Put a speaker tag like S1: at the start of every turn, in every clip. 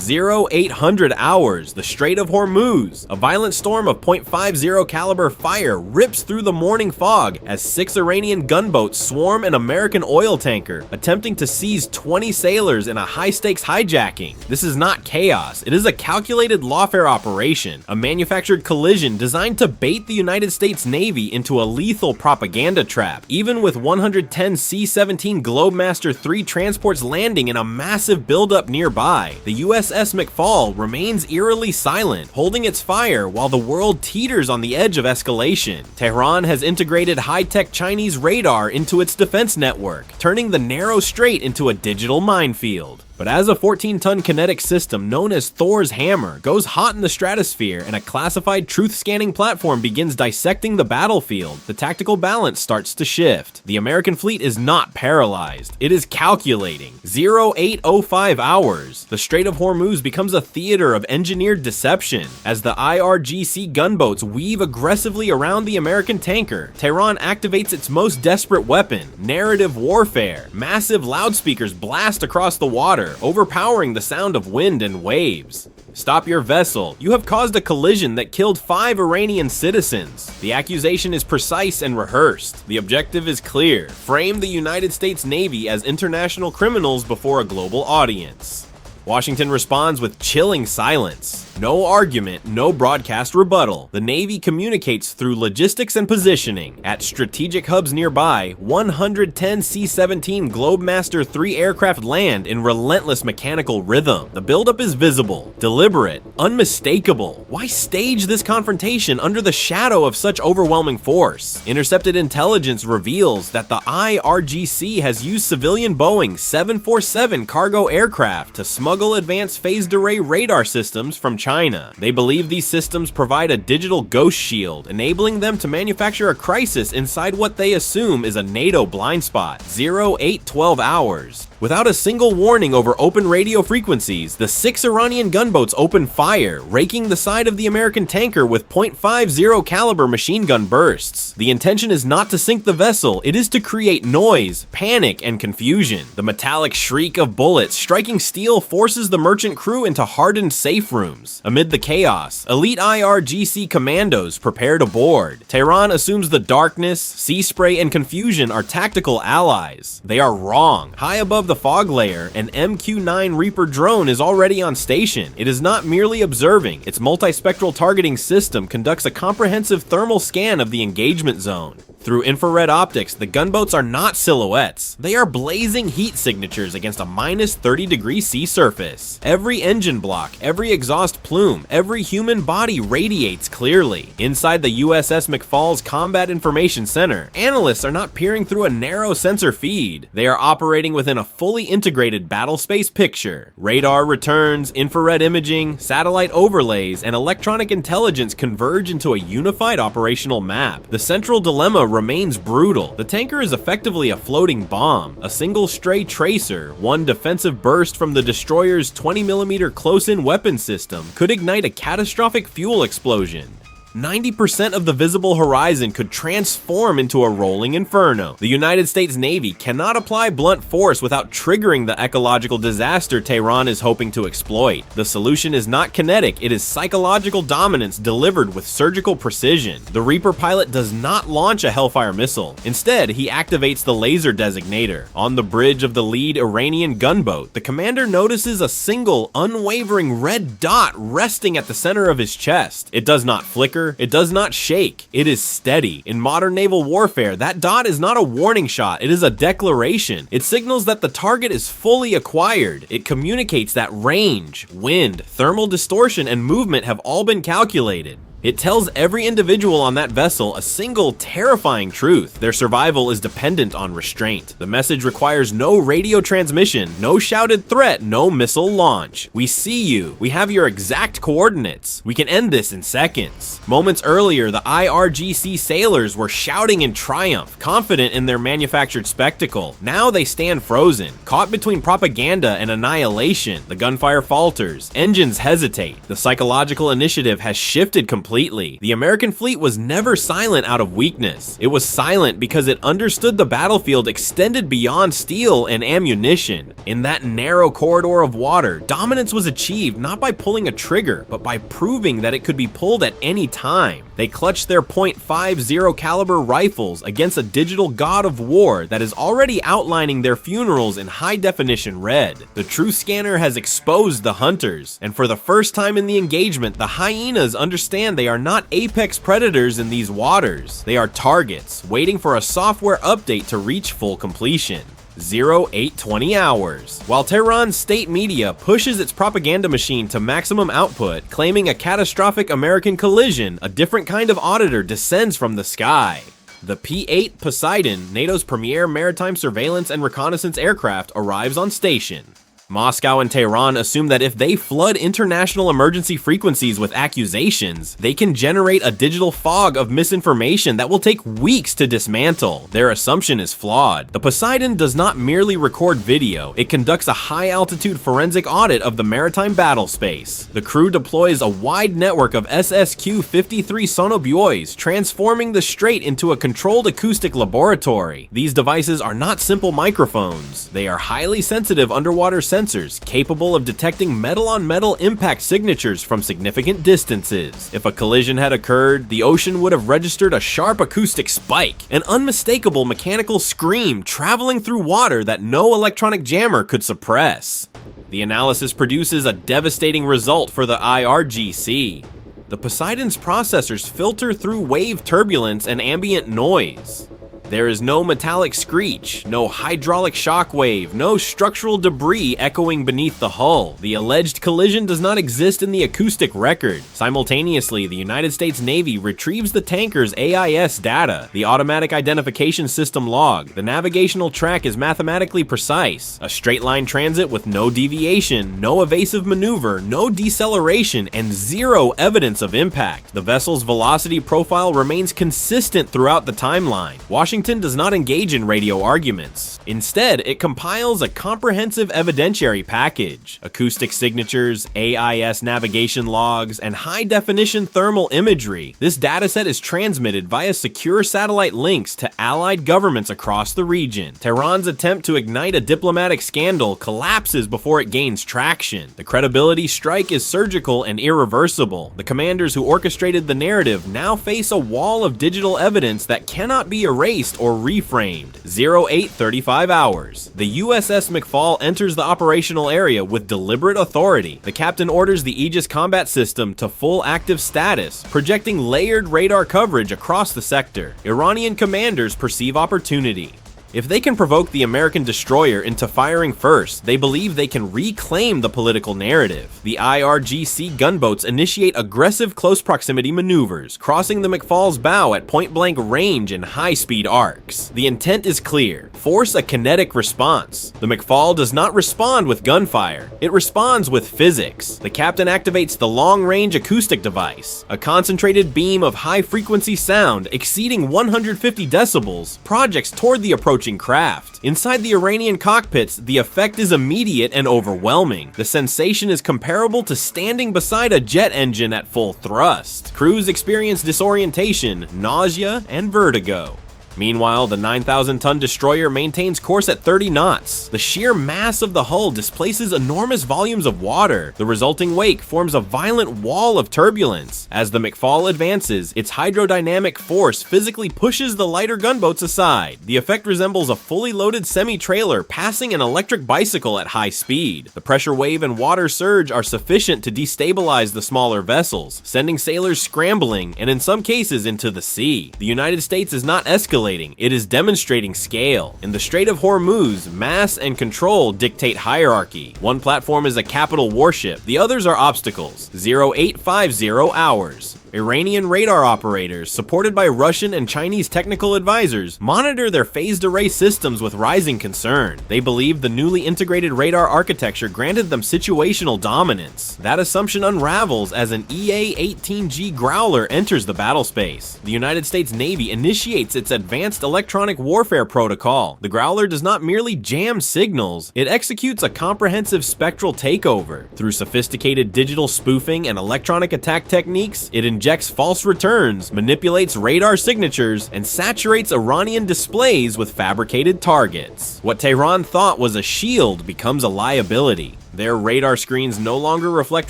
S1: 0800 hours, the Strait of Hormuz. A violent storm of .50 caliber fire rips through the morning fog as 6 Iranian gunboats swarm an American oil tanker, attempting to seize 20 sailors in a high-stakes hijacking. This is not chaos, it is a calculated lawfare operation, a manufactured collision designed to bait the United States Navy into a lethal propaganda trap. Even with 110 C-17 Globemaster III transports landing in a massive buildup nearby, the USS McFall remains eerily silent, holding its fire while the world teeters on the edge of escalation. Tehran has integrated high-tech Chinese radar into its defense network, turning the narrow strait into a digital minefield. But as a 14-ton kinetic system known as Thor's Hammer goes hot in the stratosphere and a classified truth-scanning platform begins dissecting the battlefield, the tactical balance starts to shift. The American fleet is not paralyzed, it is calculating. 0805 hours, the Strait of Hormuz becomes a theater of engineered deception. As the IRGC gunboats weave aggressively around the American tanker, Tehran activates its most desperate weapon, narrative warfare. Massive loudspeakers blast across the water, overpowering the sound of wind and waves. Stop your vessel. You have caused a collision that killed 5 Iranian citizens. The accusation is precise and rehearsed. The objective is clear. Frame the United States Navy as international criminals before a global audience. Washington responds with chilling silence. No argument, no broadcast rebuttal. The Navy communicates through logistics and positioning. At strategic hubs nearby, 110 C-17 Globemaster III aircraft land in relentless mechanical rhythm. The buildup is visible, deliberate, unmistakable. Why stage this confrontation under the shadow of such overwhelming force? Intercepted intelligence reveals that the IRGC has used civilian Boeing 747 cargo aircraft to smuggle advanced phased array radar systems from China. They believe these systems provide a digital ghost shield, enabling them to manufacture a crisis inside what they assume is a NATO blind spot. 0812 hours. Without a single warning over open radio frequencies, the 6 Iranian gunboats open fire, raking the side of the American tanker with .50 caliber machine gun bursts. The intention is not to sink the vessel, it is to create noise, panic, and confusion. The metallic shriek of bullets striking steel forces the merchant crew into hardened safe rooms. Amid the chaos, elite IRGC commandos prepare to board. Tehran assumes the darkness, sea spray, and confusion are tactical allies. They are wrong. High above the fog layer, an MQ-9 Reaper drone is already on station. It is not merely observing. Its multispectral targeting system conducts a comprehensive thermal scan of the engagement zone. Through infrared optics, the gunboats are not silhouettes. They are blazing heat signatures against a -30-degree sea surface. Every engine block, every exhaust plume, every human body radiates clearly. Inside the USS McFall's Combat Information Center, analysts are not peering through a narrow sensor feed. They are operating within a fully integrated battle space picture. Radar returns, infrared imaging, satellite overlays, and electronic intelligence converge into a unified operational map. The central dilemma remains brutal. The tanker is effectively a floating bomb. A single stray tracer, one defensive burst from the destroyer's 20mm close-in weapon system, could ignite a catastrophic fuel explosion. 90% of the visible horizon could transform into a rolling inferno. The United States Navy cannot apply blunt force without triggering the ecological disaster Tehran is hoping to exploit. The solution is not kinetic, it is psychological dominance delivered with surgical precision. The Reaper pilot does not launch a Hellfire missile. Instead, he activates the laser designator. On the bridge of the lead Iranian gunboat, the commander notices a single, unwavering red dot resting at the center of his chest. It does not flicker, it does not shake, it is steady. In modern naval warfare, that dot is not a warning shot, it is a declaration. It signals that the target is fully acquired. It communicates that range, wind, thermal distortion, and movement have all been calculated. It tells every individual on that vessel a single terrifying truth: their survival is dependent on restraint. The message requires no radio transmission, no shouted threat, no missile launch. We see you. We have your exact coordinates. We can end this in seconds. Moments earlier, the IRGC sailors were shouting in triumph, confident in their manufactured spectacle. Now they stand frozen, caught between propaganda and annihilation. The gunfire falters. Engines hesitate. The psychological initiative has shifted completely. completely. The American fleet was never silent out of weakness. It was silent because it understood the battlefield extended beyond steel and ammunition. In that narrow corridor of water, dominance was achieved not by pulling a trigger, but by proving that it could be pulled at any time. They clutched their .50 caliber rifles against a digital god of war that is already outlining their funerals in high-definition red. The True Scanner has exposed the hunters, and for the first time in the engagement, the hyenas understand they are not apex predators in these waters. They are targets, waiting for a software update to reach full completion. 0820 hours. While Tehran's state media pushes its propaganda machine to maximum output, claiming a catastrophic American collision, a different kind of auditor descends from the sky. The P-8 Poseidon, NATO's premier maritime surveillance and reconnaissance aircraft, arrives on station. Moscow and Tehran assume that if they flood international emergency frequencies with accusations, they can generate a digital fog of misinformation that will take weeks to dismantle. Their assumption is flawed. The Poseidon does not merely record video, it conducts a high-altitude forensic audit of the maritime battle space. The crew deploys a wide network of SSQ-53 sonobuoys, transforming the strait into a controlled acoustic laboratory. These devices are not simple microphones. They are highly sensitive underwater sensors capable of detecting metal-on-metal impact signatures from significant distances. If a collision had occurred, the ocean would have registered a sharp acoustic spike, an unmistakable mechanical scream traveling through water that no electronic jammer could suppress. The analysis produces a devastating result for the IRGC. The Poseidon's processors filter through wave turbulence and ambient noise. There is no metallic screech, no hydraulic shockwave, no structural debris echoing beneath the hull. The alleged collision does not exist in the acoustic record. Simultaneously, the United States Navy retrieves the tanker's AIS data, the automatic identification system log. The navigational track is mathematically precise. A straight line transit with no deviation, no evasive maneuver, no deceleration, and zero evidence of impact. The vessel's velocity profile remains consistent throughout the timeline. Washington does not engage in radio arguments. Instead, it compiles a comprehensive evidentiary package. Acoustic signatures, AIS navigation logs, and high-definition thermal imagery. This dataset is transmitted via secure satellite links to allied governments across the region. Tehran's attempt to ignite a diplomatic scandal collapses before it gains traction. The credibility strike is surgical and irreversible. The commanders who orchestrated the narrative now face a wall of digital evidence that cannot be erased or reframed. 0835 hours. The USS McFall enters the operational area with deliberate authority. The captain orders the Aegis combat system to full active status, projecting layered radar coverage across the sector. Iranian commanders perceive opportunity. If they can provoke the American destroyer into firing first, they believe they can reclaim the political narrative. The IRGC gunboats initiate aggressive close proximity maneuvers, crossing the McFall's bow at point-blank range in high-speed arcs. The intent is clear: force a kinetic response. The McFall does not respond with gunfire, it responds with physics. The captain activates the long-range acoustic device. A concentrated beam of high-frequency sound exceeding 150 decibels projects toward the approaching craft. Inside the Iranian cockpits, the effect is immediate and overwhelming. The sensation is comparable to standing beside a jet engine at full thrust. Crews experience disorientation, nausea, and vertigo. Meanwhile, the 9,000-ton destroyer maintains course at 30 knots. The sheer mass of the hull displaces enormous volumes of water. The resulting wake forms a violent wall of turbulence. As the McFall advances, its hydrodynamic force physically pushes the lighter gunboats aside. The effect resembles a fully loaded semi-trailer passing an electric bicycle at high speed. The pressure wave and water surge are sufficient to destabilize the smaller vessels, sending sailors scrambling and in some cases into the sea. The United States is not escalating. It is demonstrating scale. In the Strait of Hormuz, mass and control dictate hierarchy. One platform is a capital warship, the others are obstacles. 0850 hours. Iranian radar operators, supported by Russian and Chinese technical advisors, monitor their phased array systems with rising concern. They believe the newly integrated radar architecture granted them situational dominance. That assumption unravels as an EA-18G Growler enters the battle space. The United States Navy initiates its advanced advanced electronic warfare protocol. The Growler does not merely jam signals, it executes a comprehensive spectral takeover. Through sophisticated digital spoofing and electronic attack techniques, it injects false returns, manipulates radar signatures, and saturates Iranian displays with fabricated targets. What Tehran thought was a shield becomes a liability. Their radar screens no longer reflect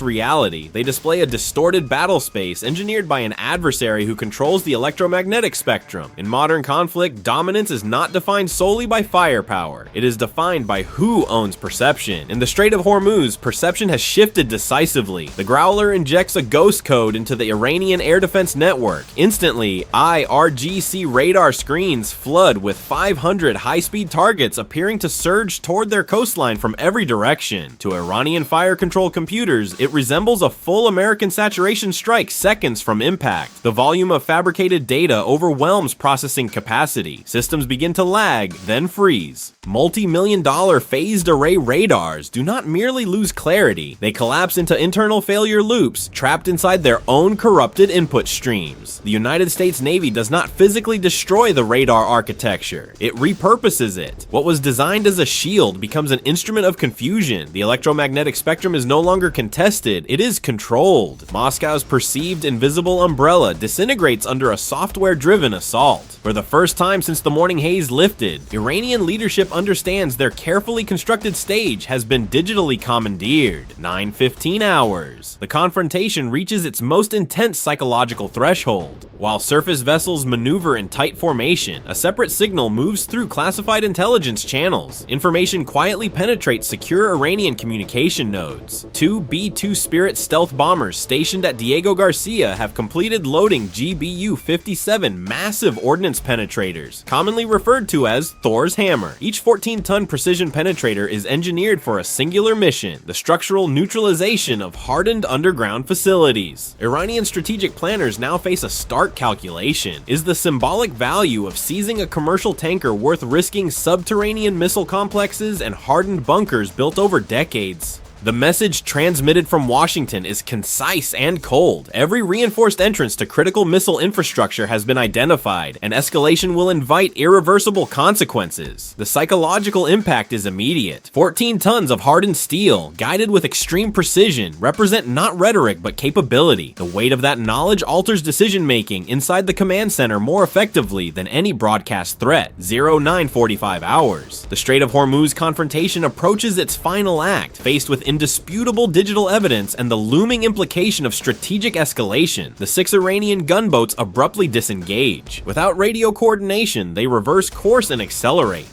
S1: reality. They display a distorted battle space engineered by an adversary who controls the electromagnetic spectrum. In modern conflict, dominance is not defined solely by firepower. It is defined by who owns perception. In the Strait of Hormuz, perception has shifted decisively. The Growler injects a ghost code into the Iranian air defense network. Instantly, IRGC radar screens flood with 500 high-speed targets appearing to surge toward their coastline from every direction. To Iranian fire control computers, it resembles a full American saturation strike seconds from impact. The volume of fabricated data overwhelms processing capacity. Systems begin to lag, then freeze. Multi-million-dollar phased array radars do not merely lose clarity, they collapse into internal failure loops, trapped inside their own corrupted input streams. The United States Navy does not physically destroy the radar architecture, it repurposes it. What was designed as a shield becomes an instrument of confusion. The electromagnetic spectrum is no longer contested, it is controlled. Moscow's perceived invisible umbrella disintegrates under a software-driven assault. For the first time since the morning haze lifted, Iranian leadership understands their carefully constructed stage has been digitally commandeered. 9:15 hours. The confrontation reaches its most intense psychological threshold. While surface vessels maneuver in tight formation, a separate signal moves through classified intelligence channels. Information quietly penetrates secure Iranian communication nodes. Two B-2 Spirit stealth bombers stationed at Diego Garcia have completed loading GBU-57 massive ordnance penetrators, commonly referred to as Thor's Hammer. Each 14-ton precision penetrator is engineered for a singular mission: the structural neutralization of hardened underground facilities. Iranian strategic planners now face a stark calculation. Is the symbolic value of seizing a commercial tanker worth risking subterranean missile complexes and hardened bunkers built over decades? The message transmitted from Washington is concise and cold. Every reinforced entrance to critical missile infrastructure has been identified, and escalation will invite irreversible consequences. The psychological impact is immediate. 14 tons of hardened steel, guided with extreme precision, represent not rhetoric but capability. The weight of that knowledge alters decision-making inside the command center more effectively than any broadcast threat. 09:45 hours. The Strait of Hormuz confrontation approaches its final act, faced with indisputable digital evidence and the looming implication of strategic escalation. The 6 Iranian gunboats abruptly disengage. Without radio coordination, they reverse course and accelerate.